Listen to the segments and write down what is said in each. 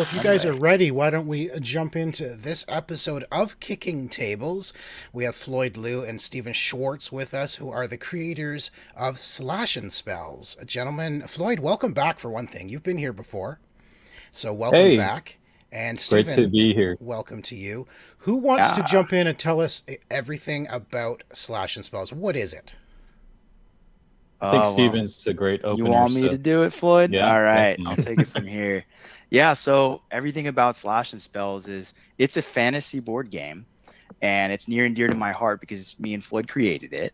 if you guys are ready, why don't we jump into this episode of Kicking Tables? We have Floyd Liu and Stephen Schwartz with us, who are the creators of Slash and Spells. Gentlemen, Floyd, welcome back for one thing. You've been here before, so welcome Hey, back. And great to Stephen, be here. welcome to you. Who wants to Yeah. jump in and tell us everything about Slash and Spells? What is it? I think Well, Steven's a great you opener, want me so to do it, Floyd? yeah, All right, I'll definitely. take it from here. Yeah, so everything about Slash and Spells is it's a fantasy board game, and it's near and dear to my heart because me and Floyd created it.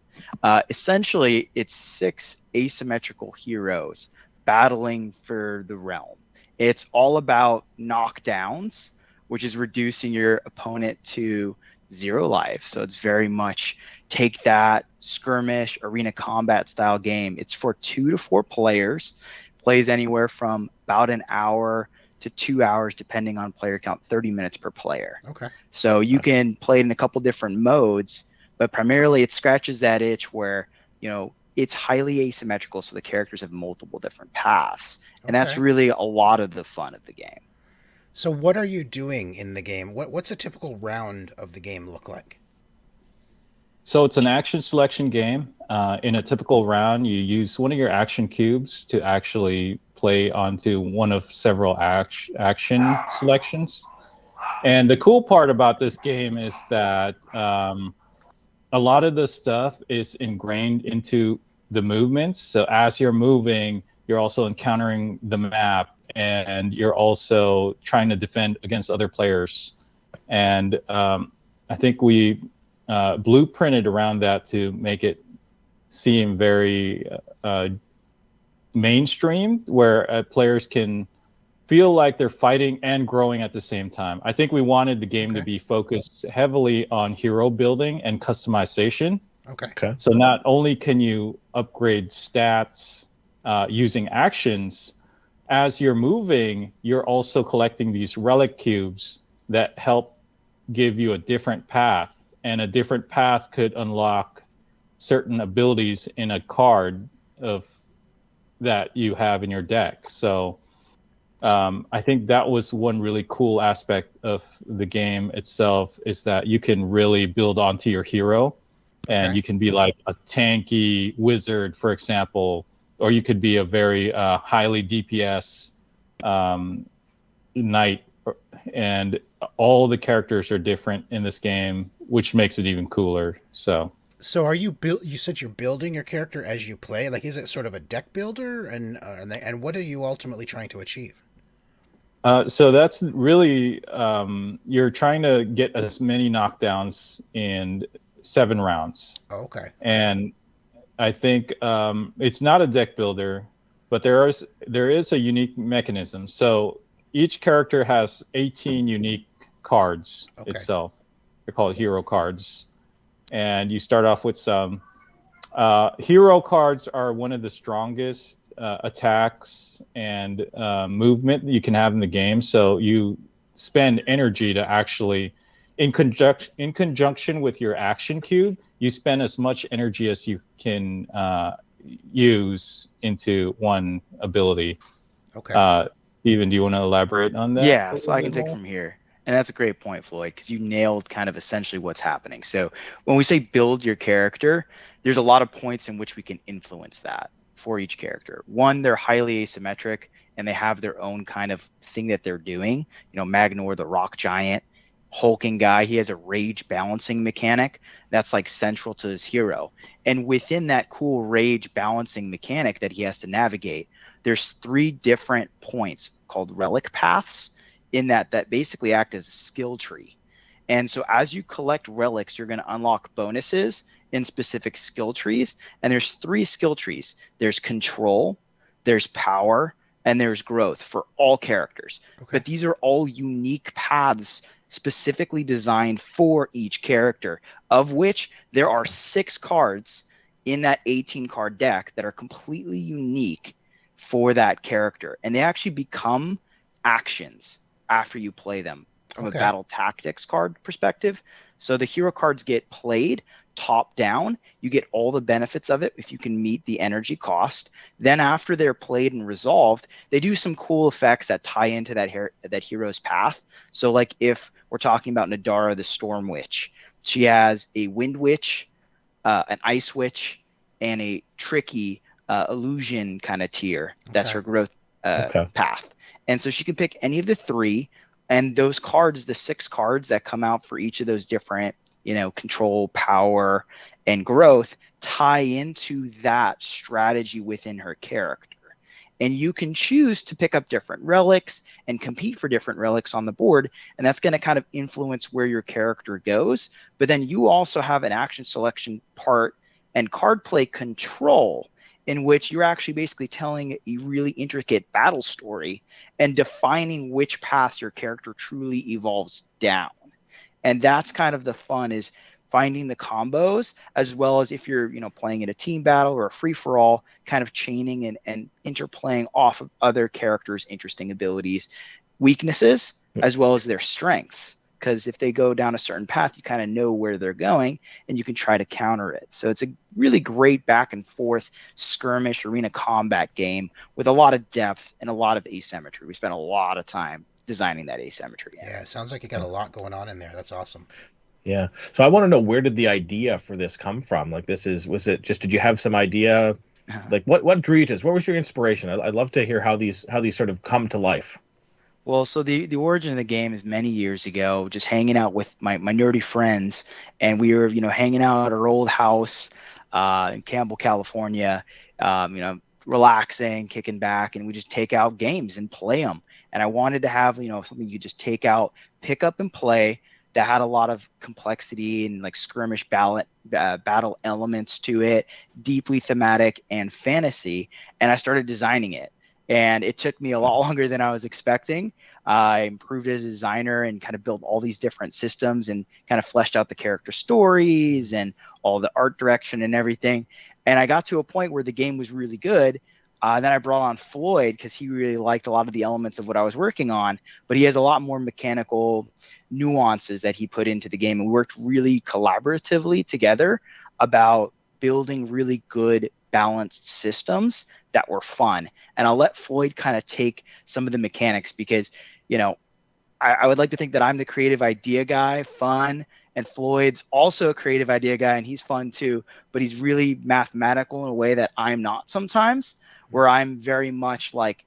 Essentially, it's six asymmetrical heroes battling for the realm. It's all about knockdowns, which is reducing your opponent to zero life. So it's very much take that skirmish arena combat style game. It's for 2 to 4 players, plays anywhere from about an hour to 2 hours, depending on player count, 30 minutes per player. Okay. So you can play it in a couple different modes, but primarily it scratches that itch where, it's highly asymmetrical. So the characters have multiple different paths. And that's Okay. really a lot of the fun of the game. So what are you doing in the game? What's a typical round of the game look like? So it's an action selection game. In a typical round, you use one of your action cubes to actually play onto one of several action selections. And the cool part about this game is that a lot of the stuff is ingrained into the movements. So as you're moving, you're also encountering the map, and you're also trying to defend against other players. And I think we blueprinted around that to make it seem very mainstream, where players can feel like they're fighting and growing at the same time. I think we wanted the game to Okay. be focused heavily on hero building and customization. Okay. Okay. So not only can you upgrade stats using actions, as you're moving, you're also collecting these relic cubes that help give you a different path. And a different path could unlock certain abilities in a card of that you have in your deck. So I think that was one really cool aspect of the game itself, is that you can really build onto your hero, and Okay. you can be like a tanky wizard, for example, or you could be a very highly DPS knight, and all the characters are different in this game, which makes it even cooler. So So are you build? You said you're building your character as you play. Like, is it sort of a deck builder? And what are you ultimately trying to achieve? so that's really you're trying to get as many knockdowns in 7 rounds, Oh, okay. and I think it's not a deck builder, but there is a unique mechanism. So each character has 18 unique cards Okay. itself. They're called hero cards, and you start off with some. Hero cards are one of the strongest attacks and movement that you can have in the game. So you spend energy to actually, in conjunction with your action cube, you spend as much energy as you can use into one ability. Okay. Uh, Steven, do you want to elaborate on that Yeah, a so little I can bit take more? from here. And that's a great point, Floyd, because you nailed kind of essentially what's happening. So when we say build your character, there's a lot of points in which we can influence that for each character. One, they're highly asymmetric and they have their own kind of thing that they're doing. Magnor, the rock giant, hulking guy, he has a rage balancing mechanic that's like central to his hero. And within that cool rage balancing mechanic that he has to navigate, there's three different points called relic paths in that basically act as a skill tree. And so as you collect relics, you're going to unlock bonuses in specific skill trees. And there's three skill trees. There's control, there's power, and there's growth for all characters. Okay. But these are all unique paths specifically designed for each character, of which there are 6 cards in that 18 card deck that are completely unique for that character. And they actually become actions after you play them from a Okay. battle tactics card perspective. So the hero cards get played top down. You get all the benefits of it if you can meet the energy cost. Then after they're played and resolved, they do some cool effects that tie into that hero's path. So like if we're talking about Nadara the Storm Witch, she has a Wind Witch, an Ice Witch, and a Tricky Illusion kind of tier. That's Okay. her growth Okay. path. And so she can pick any of the three. And those cards, the 6 cards that come out for each of those different, control, power, and growth, tie into that strategy within her character. And you can choose to pick up different relics and compete for different relics on the board. And that's going to kind of influence where your character goes. But then you also have an action selection part and card play control, in which you're actually basically telling a really intricate battle story and defining which path your character truly evolves down. And that's kind of the fun, is finding the combos, as well as if you're playing in a team battle or a free-for-all, kind of chaining and interplaying off of other characters' interesting abilities, weaknesses, as well as their strengths. Because if they go down a certain path, you kind of know where they're going and you can try to counter it. So it's a really great back and forth skirmish arena combat game with a lot of depth and a lot of asymmetry. We spent a lot of time designing that asymmetry. Yeah, it sounds like you got a lot going on in there. That's awesome. Yeah. So I want to know, where did the idea for this come from? Like, was it just, did you have some idea? Like what drew you to this? What was your inspiration? I'd love to hear how these sort of come to life. Well, so the origin of the game is many years ago, just hanging out with my nerdy friends, and we were hanging out at our old house in Campbell, California, relaxing, kicking back, and we just take out games and play them. And I wanted to have something you just take out, pick up and play, that had a lot of complexity and like skirmish battle elements to it, deeply thematic and fantasy. And I started designing it. And it took me a lot longer than I was expecting. I improved as a designer and kind of built all these different systems and kind of fleshed out the character stories and all the art direction and everything. And I got to a point where the game was really good. Then I brought on Floyd because he really liked a lot of the elements of what I was working on, but he has a lot more mechanical nuances that he put into the game. And we worked really collaboratively together about building really good balanced systems that were fun. And I'll let Floyd kind of take some of the mechanics, because I would like to think that I'm the creative idea guy, fun, and Floyd's also a creative idea guy and he's fun too, but he's really mathematical in a way that I'm not sometimes, where I'm very much like,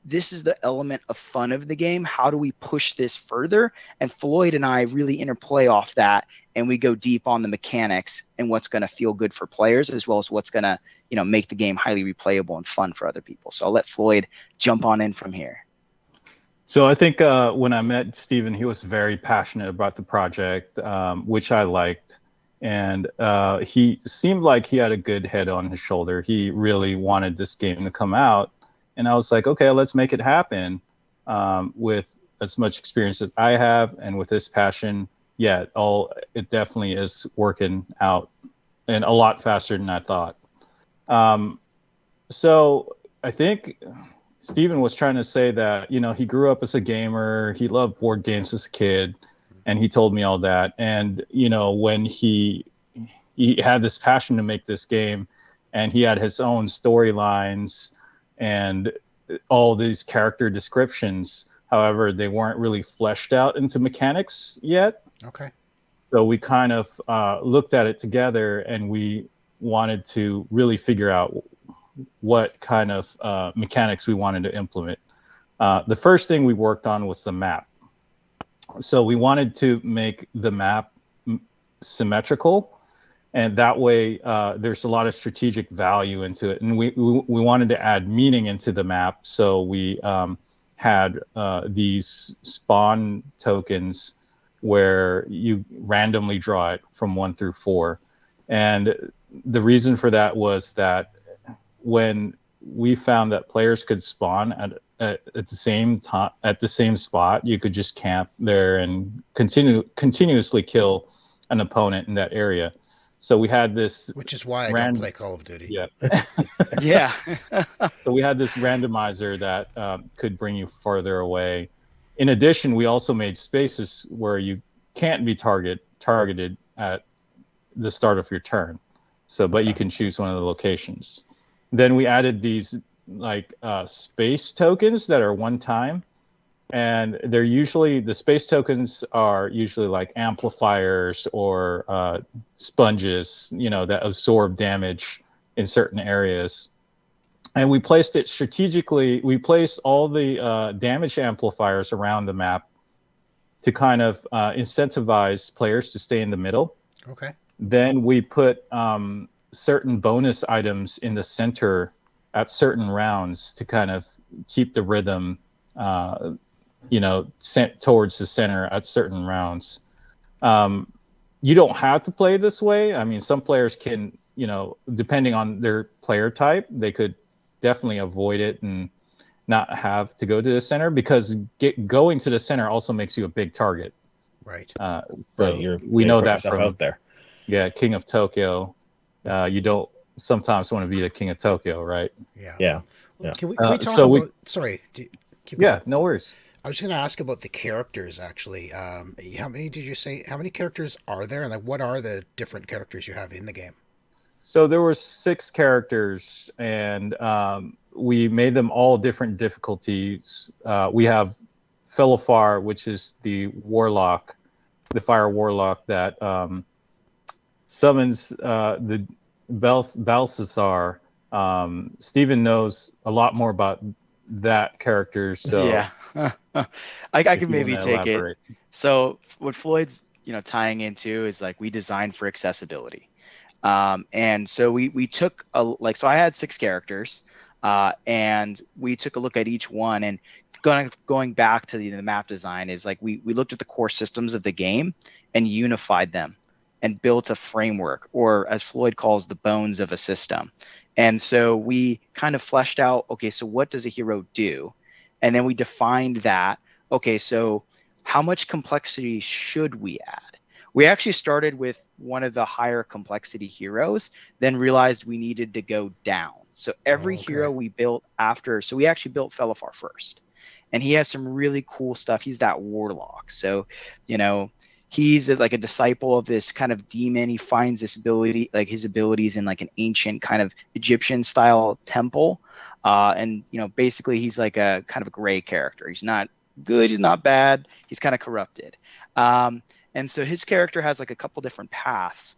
this is the element of fun of the game. How do we push this further? And Floyd and I really interplay off that, and we go deep on the mechanics and what's going to feel good for players, as well as what's going to, make the game highly replayable and fun for other people. So I'll let Floyd jump on in from here. So I think when I met Steven, he was very passionate about the project, which I liked. And he seemed like he had a good head on his shoulder. He really wanted this game to come out. And I was like, okay, let's make it happen. With as much experience as I have and with this passion, yeah, it definitely is working out, and a lot faster than I thought. So I think Steven was trying to say that, he grew up as a gamer, he loved board games as a kid, and he told me all that. And, when he had this passion to make this game, and he had his own storylines and all these character descriptions. However, they weren't really fleshed out into mechanics yet. Okay. So we kind of looked at it together, and we wanted to really figure out what kind of mechanics we wanted to implement. The first thing we worked on was the map. So we wanted to make the map symmetrical, and that way there's a lot of strategic value into it. And we wanted to add meaning into the map, so we had these spawn tokens where you randomly draw it from 1 through 4. And the reason for that was that when we found that players could spawn at the same time at the same spot, you could just camp there and continuously kill an opponent in that area. So we had this, which is why I don't play Call of Duty. Yeah. Yeah. So we had this randomizer that could bring you farther away. In addition, we also made spaces where you can't be targeted at the start of your turn. So, but you can choose one of the locations. Then we added these like space tokens that are one time, and they're usually, the space tokens are usually like amplifiers or sponges, that absorb damage in certain areas. And we placed it strategically. We placed all the damage amplifiers around the map to kind of incentivize players to stay in the middle. Okay. Then we put certain bonus items in the center at certain rounds to kind of keep the rhythm, sent towards the center at certain rounds. You don't have to play this way. I mean, some players can, depending on their player type, they could definitely avoid it and not have to go to the center, because going to the center also makes you a big target. Right. So we know that from out there. Yeah, King of Tokyo. You don't sometimes want to be the King of Tokyo, right? Yeah. Yeah. Can we talk about? Sorry. Keep going. No worries. I was going to ask about the characters, actually. How many did you say? How many characters are there, and like, what are the different characters you have in the game? So there were 6 characters, and we made them all different difficulties. We have Felifar, which is the warlock, the fire warlock that summons the Balthasar. Steven knows a lot more about that character, so yeah. I can maybe take elaborate. it. So what Floyd's tying into is like, we designed for accessibility, and so we took so I had 6 characters, and we took a look at each one, and going back to the map design is like, we looked at the core systems of the game and unified them and built a framework, or as Floyd calls, the bones of a system. And so we kind of fleshed out, okay, so what does a hero do? And then we defined that, okay, so how much complexity should we add? We actually started with one of the higher complexity heroes, then realized we needed to go down. So every hero we built after, so we actually built Felifar first. And he has some really cool stuff. He's that warlock. So, he's like a disciple of this kind of demon. He finds this ability, like his abilities in like an ancient kind of Egyptian style temple. And, basically he's like a kind of a gray character. He's not good. He's not bad. He's kind of corrupted. And so his character has like a couple different paths.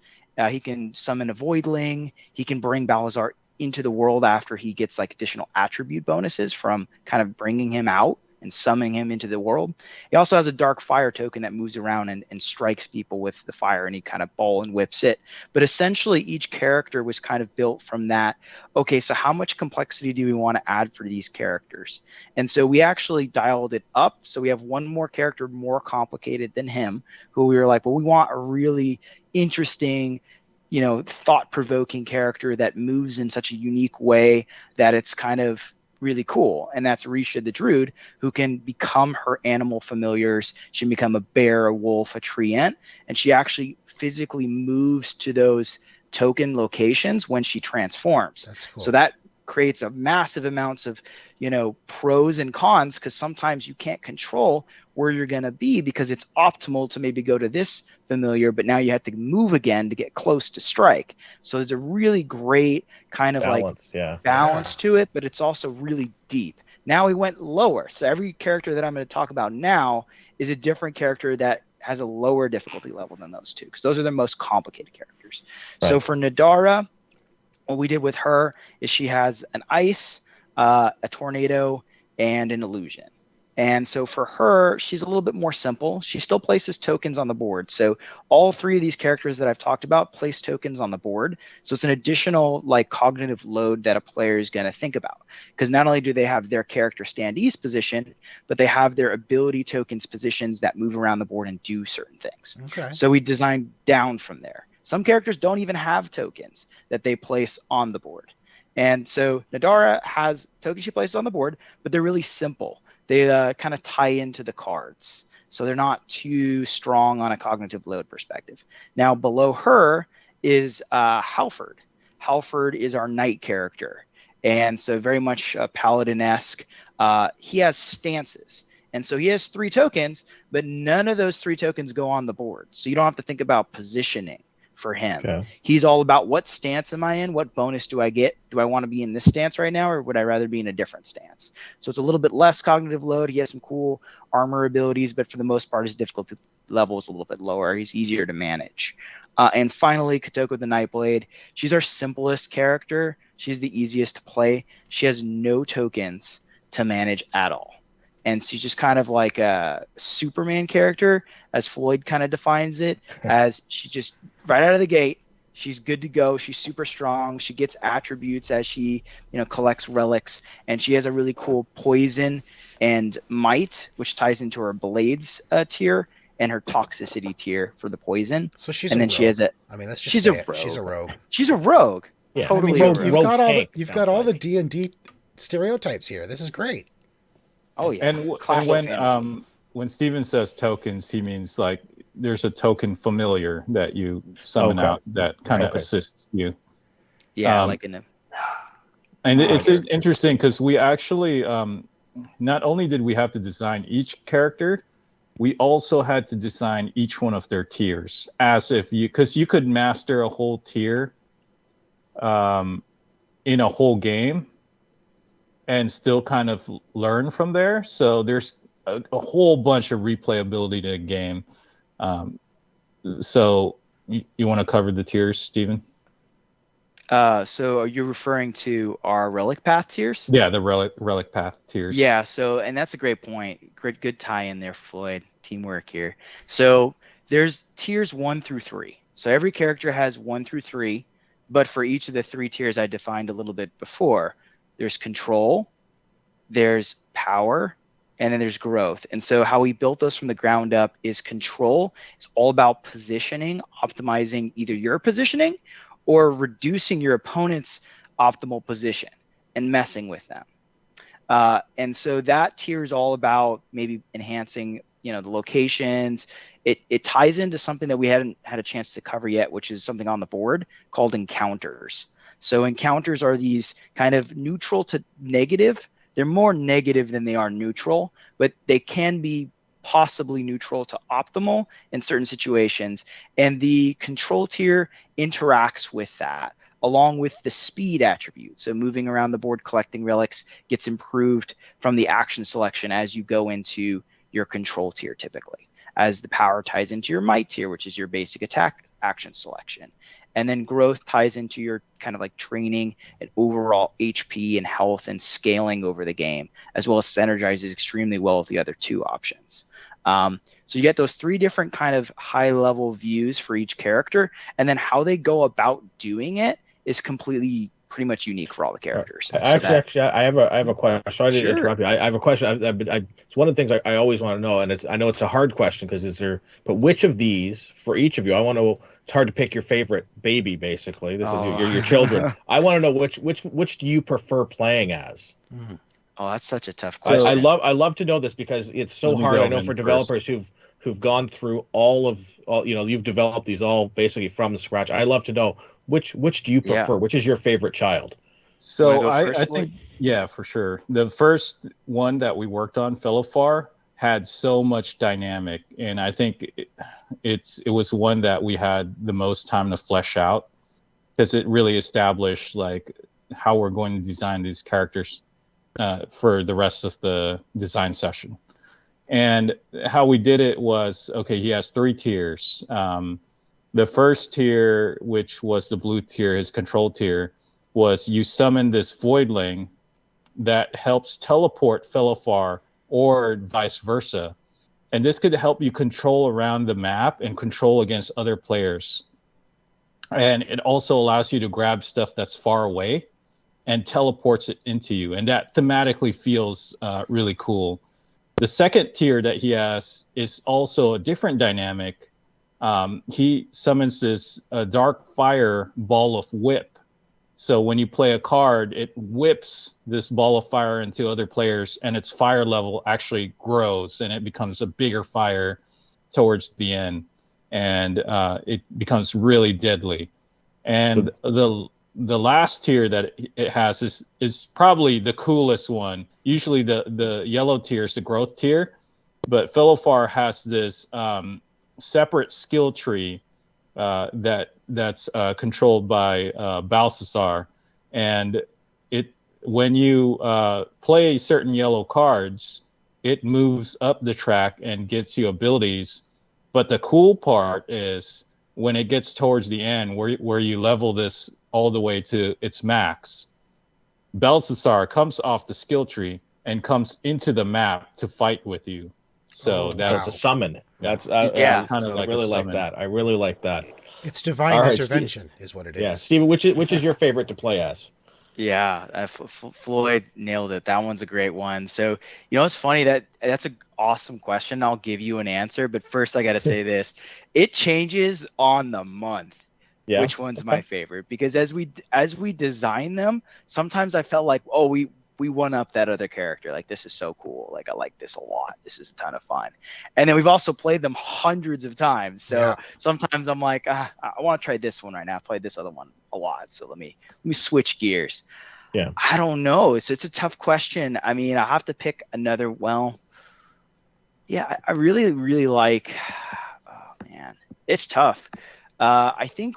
He can summon a voidling. He can bring Balazar into the world after he gets like additional attribute bonuses from kind of bringing him out and summoning him into the world. He also has a dark fire token that moves around and strikes people with the fire, and he kind of ball and whips it. But essentially each character was kind of built from that. Okay, so how much complexity do we want to add for these characters? And so we actually dialed it up. So we have one more character more complicated than him, who we were like, well, we want a really interesting, thought-provoking character that moves in such a unique way that it's kind of really cool. And that's Risha the Druid, who can become her animal familiars. She can become a bear, a wolf, a treant, and she actually physically moves to those token locations when she transforms. That's cool. So that creates a massive amounts of pros and cons, because sometimes you can't control where you're going to be, because it's optimal to maybe go to this familiar, but now you have to move again to get close to strike. So there's a really great kind of balance to it, but it's also really deep. Now we went lower. So every character that I'm going to talk about now is a different character that has a lower difficulty level than those two, because those are the most complicated characters. Right. So for Nadara, what we did with her is she has an ice, a tornado, and an illusion. And so for her, she's a little bit more simple. She still places tokens on the board. So all 3 of these characters that I've talked about place tokens on the board. So it's an additional like cognitive load that a player is going to think about, because not only do they have their character standees position, but they have their ability tokens positions that move around the board and do certain things. Okay. So we designed down from there. Some characters don't even have tokens that they place on the board. And so Nadara has tokens she places on the board, but they're really simple. They kind of tie into the cards. So they're not too strong on a cognitive load perspective. Now below her is Halford. Halford is our knight character. And so very much paladin-esque. He has stances. And so he has 3 tokens, but none of those 3 tokens go on the board. So you don't have to think about positioning for him. Okay. He's all about, what stance am I in? What bonus do I get? Do I want to be in this stance right now, or would I rather be in a different stance? So it's a little bit less cognitive load. He has some cool armor abilities, but for the most part, his difficulty level is a little bit lower. He's easier to manage. And finally, Kotoko the Nightblade. She's our simplest character. She's the easiest to play. She has no tokens to manage at all. And she's just kind of like a Superman character, as Floyd kind of defines it, as she just, right out of the gate, she's good to go. She's super strong. She gets attributes as she, collects relics. And she has a really cool poison and might, which ties into her blades tier and her toxicity tier for the poison. So she's and a then rogue. she has a. I mean, let's just She's say a it. rogue. She's a rogue. She's a rogue. Yeah. Totally I mean, a rogue. you've got all tank, you've sounds got all the like. D&D stereotypes here. This is great. Oh yeah. And Classic fantasy. when Steven says tokens, he means like there's a token familiar that you summon Okay. out that kind of Okay. assists you. Yeah, um, like in a. And it's Okay. interesting because we actually, not only did we have to design each character, we also had to design each one of their tiers, as if because you could master a whole tier in a whole game and still kind of learn from there. So there's a whole bunch of replayability to the game. So you want to cover the tiers, Steven? So are you referring to our relic path tiers? Yeah, the relic path tiers. Yeah. So, and that's a great point. Good tie in there, Floyd. Teamwork here. So there's tiers 1 through 3. So every character has 1 through 3, but for each of the 3 tiers I defined a little bit before, there's control, there's power, and then there's growth. And so how we built those from the ground up is control. It's all about positioning, optimizing either your positioning or reducing your opponent's optimal position and messing with them. And so that tier is all about maybe enhancing, the locations. It ties into something that we hadn't had a chance to cover yet, which is something on the board called encounters. So encounters are these kind of neutral to negative. They're more negative than they are neutral, but they can be possibly neutral to optimal in certain situations. And the control tier interacts with that, along with the speed attribute. So moving around the board, collecting relics gets improved from the action selection as you go into your control tier typically, as the power ties into your might tier, which is your basic attack action selection. And then growth ties into your kind of like training and overall HP and health and scaling over the game, as well as synergizes extremely well with the other 2 options. So you get those 3 different kind of high level views for each character, and then how they go about doing it is completely pretty much unique for all the characters. Actually, I have a question. Sorry to Sure. interrupt you. I have a question. It's one of the things I always want to know, and I know it's a hard question but which of these for each of you? I want to. It's hard to pick your favorite baby. Basically, this is your children. I want to know which do you prefer playing as? Oh, that's such a tough question. I love to know this because it's so hard. I know for developers first. who've gone through all you've developed these all basically from scratch. I love to know which do you prefer? Yeah. Which is your favorite child? So Wanna go first, I Floyd? think, yeah, for sure. The first one that we worked on, Philifar, had so much dynamic, and I think it was one that we had the most time to flesh out because it really established like how we're going to design these characters for the rest of the design session. And how we did it was, okay, he has 3 tiers. The first tier, which was the blue tier, his control tier, was you summon this voidling that helps teleport Philifar or vice versa. And this could help you control around the map and control against other players. And it also allows you to grab stuff that's far away and teleports it into you. And that thematically feels really cool. The second tier that he has is also a different dynamic. He summons this dark fire ball of whip. So when you play a card, it whips this ball of fire into other players, and its fire level actually grows, and it becomes a bigger fire towards the end, and it becomes really deadly. And the last tier that it has is probably the coolest one. Usually the yellow tier is the growth tier, but Philifar has this separate skill tree that's controlled by Balthasar, and when you play certain yellow cards, it moves up the track and gets you abilities. But the cool part is when it gets towards the end, where you level this all the way to its max, Balthasar comes off the skill tree and comes into the map to fight with you. So So it's a summon. That's Yeah. kind of I like really a like summon. that. I really like that. It's divine All right, intervention, is what it yeah, is. Steven, which is your favorite to play as? Yeah, Floyd nailed it. That one's a great one. So, it's funny that's an awesome question. I'll give you an answer, but first I got to say this. It changes on the month Yeah. which one's my Okay. favorite because as we design them, sometimes I felt like, oh, we one up that other character. Like this is so cool. Like I like this a lot. This is a ton of fun. And then we've also played them hundreds of times. So Yeah. sometimes I'm like, I want to try this one right now. I've played this other one a lot. So let me switch gears. Yeah. I don't know. It's a tough question. I mean, I have to pick another. Well, yeah, I really, really like. Oh man, it's tough. I think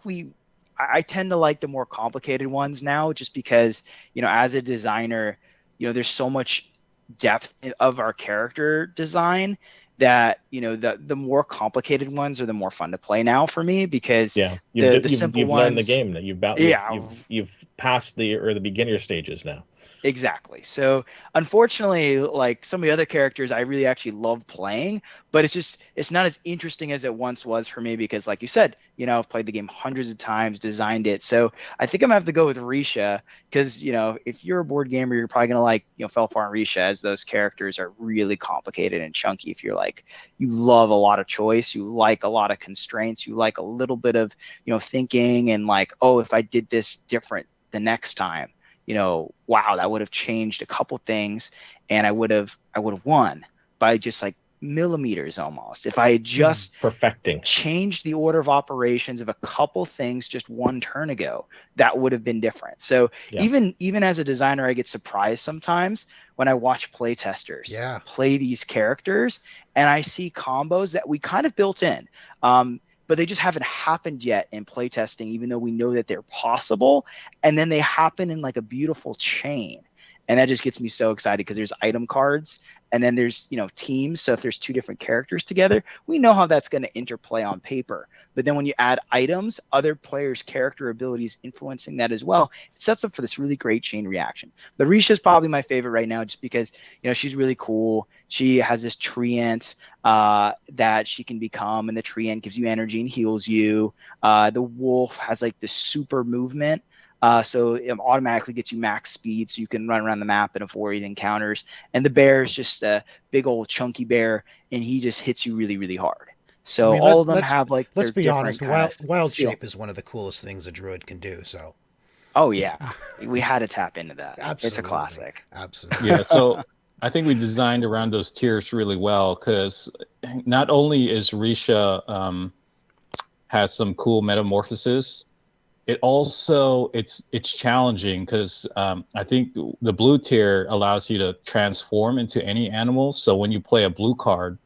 I tend to like the more complicated ones now, just because as a designer, there's so much depth of our character design that the more complicated ones are the more fun to play now for me because Yeah. the simple You've learned the ones, game. yeah. You've passed the beginner stages now. Exactly. So unfortunately, like some of the other characters, I really actually love playing, but it's not as interesting as it once was for me because, like you said, I've played the game hundreds of times, designed it. So I think I'm gonna have to go with Risha because if you're a board gamer, you're probably gonna like Felfar and Risha, as those characters are really complicated and chunky. If you're like you love a lot of choice, you like a lot of constraints, you like a little bit of thinking and like, oh, if I did this different the next time, wow, that would have changed a couple things and I would have won by just like millimeters almost. If I had just Perfecting. changed the order of operations of a couple things just one turn ago, that would have been different. So Yeah. even as a designer, I get surprised sometimes when I watch playtesters play these characters and I see combos that we kind of built in. But they just haven't happened yet in playtesting, even though we know that they're possible. And then they happen in like a beautiful chain. And that just gets me so excited because there's item cards and then there's, teams. So if there's two different characters together, we know how that's going to interplay on paper. But then when you add items, other players' character abilities influencing that as well, it sets up for this really great chain reaction. But Risha is probably my favorite right now just because, she's really cool. She has this treant that she can become, and the treant gives you energy and heals you. The wolf has like this super movement. So it automatically gets you max speed so you can run around the map and avoid encounters. And the bear is just a big old chunky bear, and he just hits you really, really hard. So all of them have like let's their be different honest. kind of Wild feel. shape is one of the coolest things a druid can do. So Oh yeah, we had to tap into that. It's a absolutely, classic. absolutely. Yeah, so I think we designed around those tiers really well because not only is Risha has some cool metamorphoses, it also it's challenging because I think the blue tier allows you to transform into any animal. So when you play a blue card,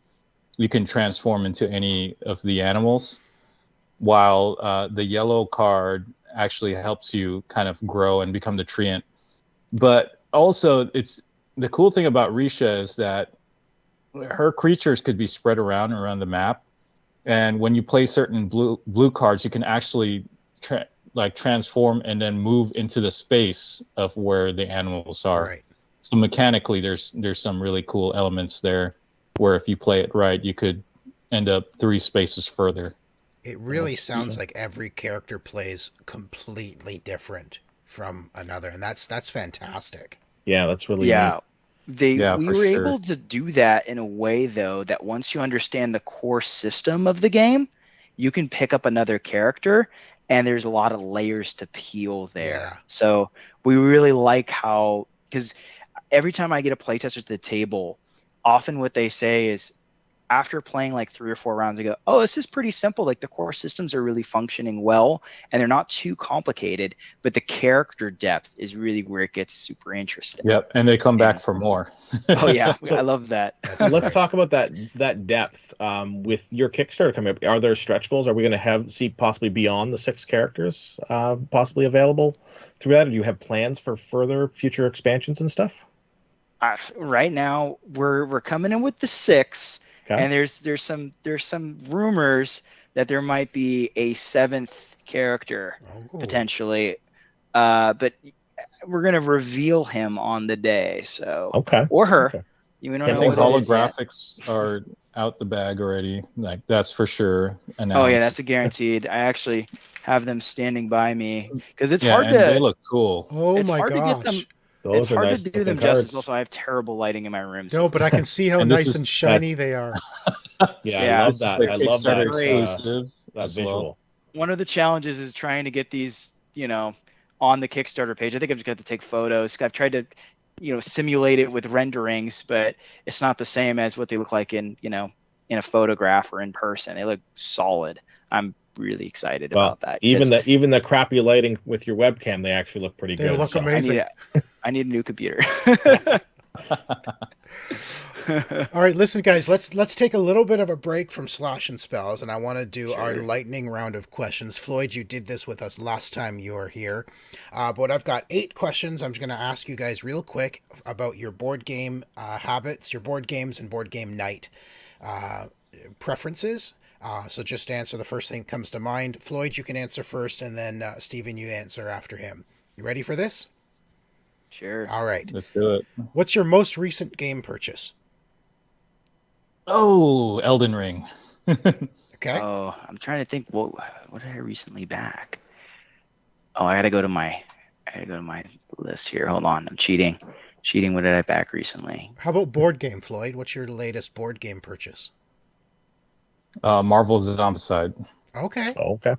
you can transform into any of the animals, while the yellow card actually helps you kind of grow and become the treant. But also, it's the cool thing about Risha is that her creatures could be spread around the map, and when you play certain blue cards, you can actually transform and then move into the space of where the animals are. Right. So mechanically, there's some really cool elements there, where if you play it right, you could end up 3 spaces further. It really sounds like every character plays completely different from another, and that's fantastic. Yeah, that's really neat. Yeah. Yeah, We for were sure. able to do that in a way though that once you understand the core system of the game, you can pick up another character and there's a lot of layers to peel there. Yeah. So we really like how, because every time I get a playtester to the table, often what they say is, after playing like 3 or 4 rounds, I go, oh, this is pretty simple. Like the core systems are really functioning well, and they're not too complicated, but the character depth is really where it gets super interesting. Yep, and they come back for more. Oh yeah, So- I love that. That's Let's great. talk about that depth. With your Kickstarter coming up, are there stretch goals? Are we going to see possibly beyond the 6 characters possibly available through that? Or do you have plans for further future expansions and stuff? Right now, we're coming in with the 6, Okay. and there's some rumors that there might be a 7th character Oh. potentially, but we're gonna reveal him on the day. So Okay. or her. Okay. You don't I know think what it is yet. holographics are out the bag already. Like that's for sure announced. Oh yeah, that's a guaranteed. I actually have them standing by me because it's yeah, hard and they to look cool. Oh it's my hard to get them. gosh. Those It's are hard nice to do them looking justice. cards. Also, I have terrible lighting in my room. No, but I can see how And this nice is- and shiny that's- they are. Yeah, Yeah, I love This is that. the I love Kickstarter that. exclusive That as visual. well. one of the challenges is trying to get these, on the Kickstarter page. I think I've just got to take photos. I've tried to, simulate it with renderings, but it's not the same as what they look like in a photograph or in person. They look solid. I'm really excited Well, about that. even the crappy lighting with your webcam, they actually look pretty They good. look so. amazing. I need a new computer. All right, listen, guys. Let's take a little bit of a break from Slash and Spells, and I want to do our Sure. lightning round of questions. Floyd, you did this with us last time you were here, but I've got 8 questions. I'm just going to ask you guys real quick about your board game habits, your board games, and board game night preferences. So just answer the first thing that comes to mind. Floyd, you can answer first, and then Stephen, you answer after him. You ready for this? Sure. All right. Let's do it. What's your most recent game purchase? Oh, Elden Ring. Okay. Oh, I'm trying to think. What did I recently back? Oh, I gotta go to my list here. Hold on, I'm cheating. What did I back recently? How about board game, Floyd? What's your latest board game purchase? Marvel's Zombicide. Okay. Oh, okay.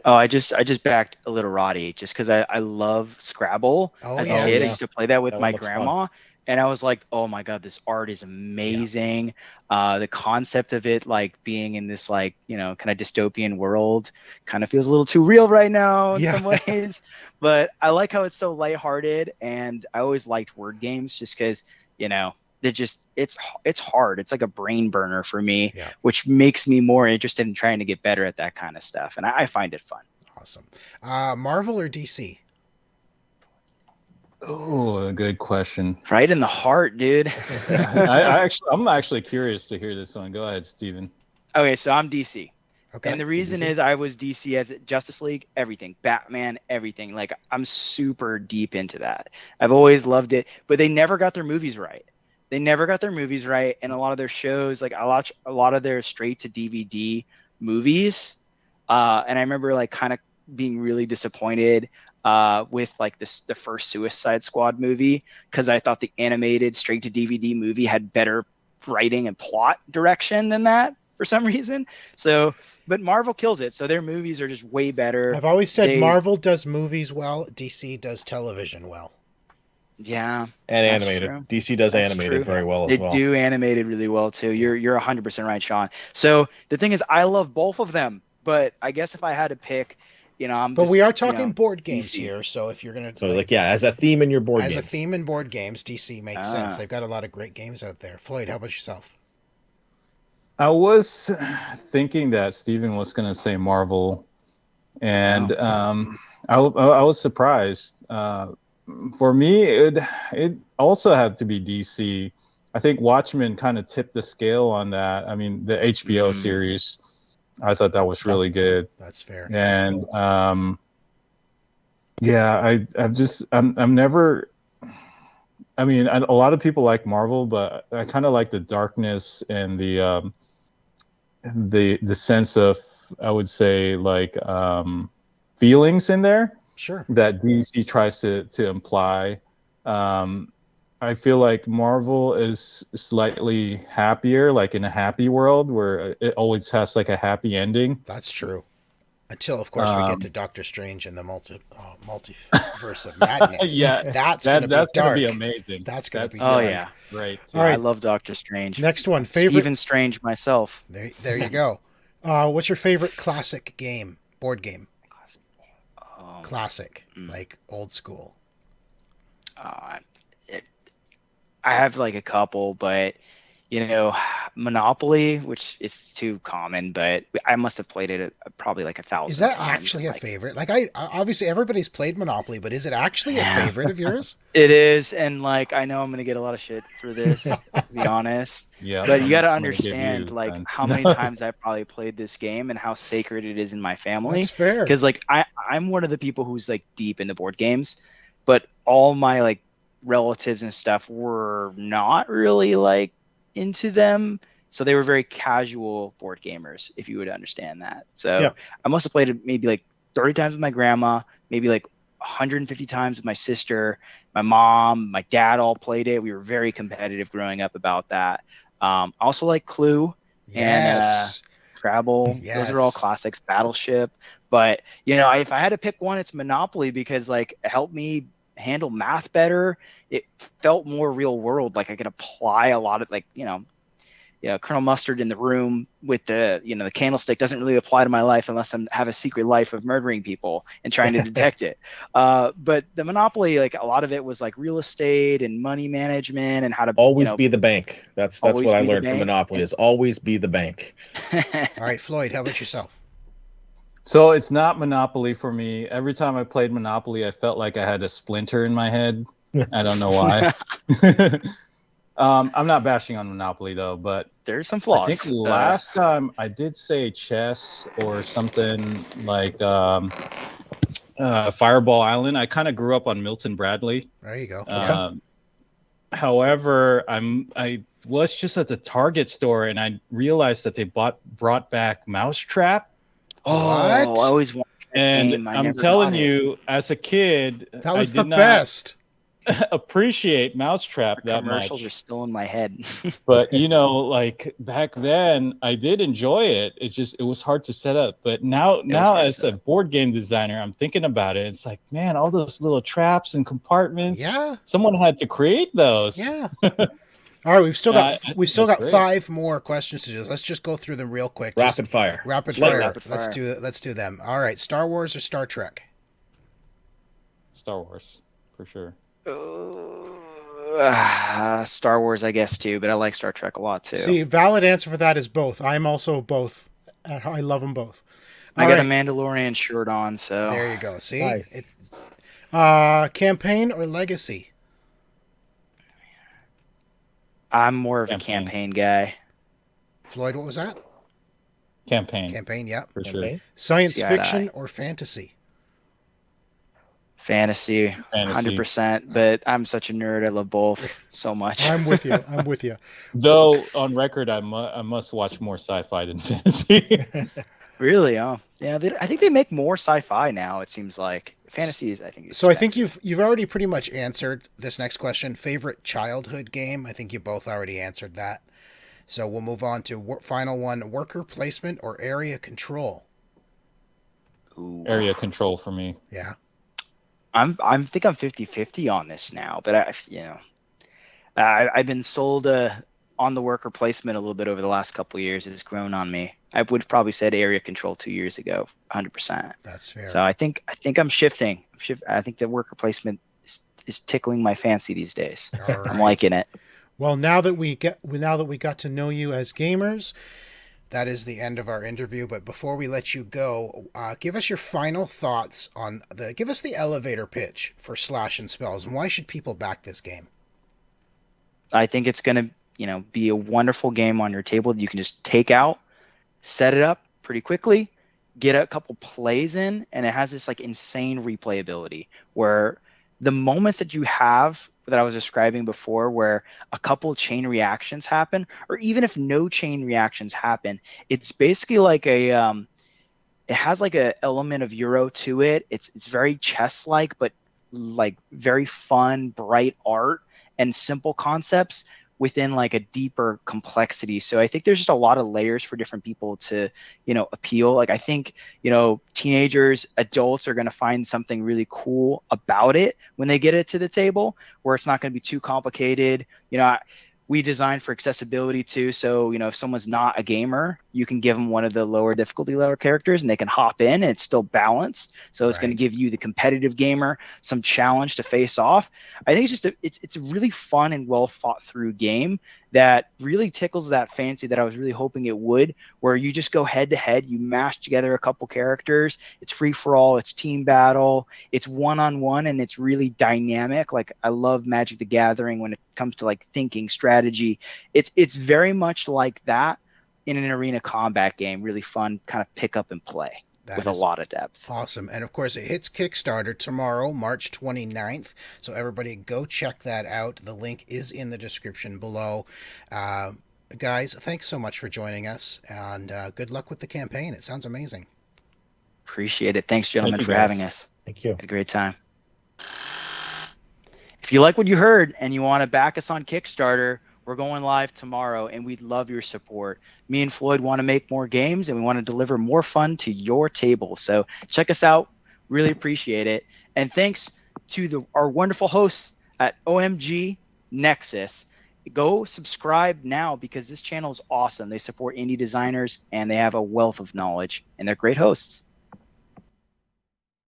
Oh, I just backed a little Roddy just because I love Scrabble. Oh, As a yes. kid, I Yeah. used to play that with That my one looks fun. grandma, and I was like, oh my god, this art is amazing. The concept of it, like being in this kind of dystopian world, kind of feels a little too real right now in Yeah. some ways. But I like how it's so lighthearted, and I always liked word games just because they're just it's hard. It's like a brain burner for me, Yeah. which makes me more interested in trying to get better at that kind of stuff, and I find it fun. Awesome. Marvel or DC? Oh, a good question. Right in the heart, dude. I'm actually curious to hear this one. Go ahead, Steven. Okay, so I'm DC. Okay. And the reason DC. is I was DC as Justice League, everything, Batman, everything. Like I'm super deep into that. I've always loved it, but they never got their movies right. And a lot of their shows, like I watch a lot of their straight to DVD movies, and I remember like kind of being really disappointed with like the first Suicide Squad movie because I thought the animated straight to DVD movie had better writing and plot direction than that for some reason. So, but Marvel kills it. So their movies are just way better. I've always said They- Marvel does movies well, DC does television well. Yeah, And That's animated. true. DC does That's animated true. very well they as well. do animated really well too. You're 100% right, Sean. So the thing is, I love both of them, but I guess if I had to pick, I'm. But just, we are talking board games DC. here, so if you're gonna So as a theme in your board as games. a theme in board games, DC makes sense. Ah. They've got a lot of great games out there. Floyd, how about yourself? I was thinking that Steven was going to say Marvel, and I was surprised. For me, it also had to be DC. I think Watchmen kind of tipped the scale on that. I mean, the HBO series, I thought that was really good. That's fair. And yeah, I'm never. I mean, a lot of people like Marvel, but I kind of like the darkness and the sense of, I would say, like feelings in there Sure. that DC tries to imply. I feel like Marvel is slightly happier, like in a happy world where it always has like a happy ending. That's true. Until, of course, we get to Doctor Strange and the multiverse of madness. Yeah, That's going to be that's gonna dark. be amazing. That's going to be That's Oh dark. yeah, great. All I right. love Doctor Strange. Next one. Favorite. Stephen Strange myself. There you go. What's your favorite classic game? Board game. Classic, like old school. I have like a couple, but Monopoly, which is too common, but I must have played it probably like 1,000 Is that times. actually a favorite? Like, I obviously everybody's played Monopoly, but is it actually a favorite of yours? It is, and like I know I'm gonna get a lot of shit for this, to be honest. Yeah, But you got to I'm gonna give understand you like 10. how many times I probably played this game and how sacred it is in my family. That's fair. Because like I'm one of the people who's like deep into board games, but all my like relatives and stuff were not really like into them. So they were very casual board gamers, if you would understand that. So Yeah. I must have played it maybe like 30 times with my grandma, maybe like 150 times with my sister, my mom, my dad all played it. We were very competitive growing up about that. Also like Clue Yes. and Scrabble. Yes. Those are all classics. Battleship. But if I had to pick one, it's Monopoly, because like it helped me handle math better. It felt more real world. Like I could apply a lot of like, Colonel Mustard in the room with the the candlestick doesn't really apply to my life unless I have a secret life of murdering people and trying to detect it. But the Monopoly, like a lot of it was like real estate and money management and how to Always be the bank. That's always what I be the learned from bank. Monopoly, is always be the bank. All right, Floyd, how about yourself? So it's not Monopoly for me. Every time I played Monopoly, I felt like I had a splinter in my head. I don't know why. I'm not bashing on Monopoly though, but There's some flaws. I think last time I did say chess or something like Fireball Island. I kind of grew up on Milton Bradley. There you go. However, I was just at the Target store and I realized that they brought back Mousetrap. Oh, What? I always wanted that And game. I I'm never telling got it. you, as a kid, That was I the did not best. appreciate Mousetrap The that commercials much. are still in my head. But like back then, I did enjoy it. It was hard to set up. But now hard to as set a board game designer, I'm thinking about it. It's like, man, all those little traps and compartments. Yeah. Someone had to create those. Yeah. All right, we've still got I think that's great. 5 more questions to do. Let's just go through them real quick. Rapid fire. Rapid Like fire. rapid Let's fire. do them. All right, Star Wars or Star Trek? Star Wars, for sure. Star Wars, I guess, too, but I like Star Trek a lot too. See, valid answer for that is both. I'm also both. I love them both. I All got right, a Mandalorian shirt on, so there you go. See, Nice. Campaign or Legacy? I'm more of a Campaign. campaign guy. Floyd, what was that? Campaign, Campaign, yeah. for sure. Okay. Science See eye to fiction eye. or fantasy? Fantasy, Fantasy. 100%. But I'm such a nerd. I love both so much. I'm with you. I'm with you. Though on record, I must watch more sci-fi than fantasy. Really? Oh, yeah. I think they make more sci-fi now. It seems like fantasy is. I think. So I think you've already pretty much answered this next question. Favorite childhood game? I think you both already answered that. So we'll move on to final one: worker placement or area control. Ooh. Area control for me. Yeah. I think I'm 50-50 on this now, but I've been sold on the worker placement a little bit over the last couple of years. It's grown on me. I would have probably said area control 2 years ago, 100%. That's fair. So I think I'm shifting. I think the worker placement is tickling my fancy these days. All I'm right. liking it. Well, now that we got to know you as gamers, that is the end of our interview. But before we let you go, give us your final thoughts on give us the elevator pitch for Slash and Spells, and why should people back this game? I think it's going to, be a wonderful game on your table that you can just take out, set it up pretty quickly, get a couple plays in, and it has this like insane replayability where the moments that you have that I was describing before, where a couple chain reactions happen, or even if no chain reactions happen, it's basically like it has like a element of Euro to it. It's very chess-like, but like very fun, bright art and simple concepts within like a deeper complexity. So I think there's just a lot of layers for different people to, appeal. Like I think, teenagers, adults are going to find something really cool about it when they get it to the table, where it's not going to be too complicated. We designed for accessibility too. So, if someone's not a gamer, you can give them one of the lower difficulty level characters and they can hop in and it's still balanced. So it's going to give you, the competitive gamer, some challenge to face off. I think it's just it's a really fun and well thought through game that really tickles that fancy that I was really hoping it would, where you just go head to head, you mash together a couple characters, it's free for all, it's team battle, it's one-on-one, and it's really dynamic. Like I love Magic the Gathering when it comes to like thinking strategy. It's very much like that in an arena combat game. Really fun, kind of pick up and play with a lot of depth. Awesome. And of course, it hits Kickstarter tomorrow, March 29th. So everybody go check that out. The link is in the description below. Guys, thanks so much for joining us, and good luck with the campaign. It sounds amazing. Appreciate it. Thanks, gentlemen, for having us. Thank you. Had a great time. If you like what you heard and you want to back us on Kickstarter, we're going live tomorrow, and we'd love your support. Me and Floyd want to make more games, and we want to deliver more fun to your table. So check us out. Really appreciate it. And thanks to our wonderful hosts at OMG Nexus. Go subscribe now, because this channel is awesome. They support indie designers, and they have a wealth of knowledge, and they're great hosts.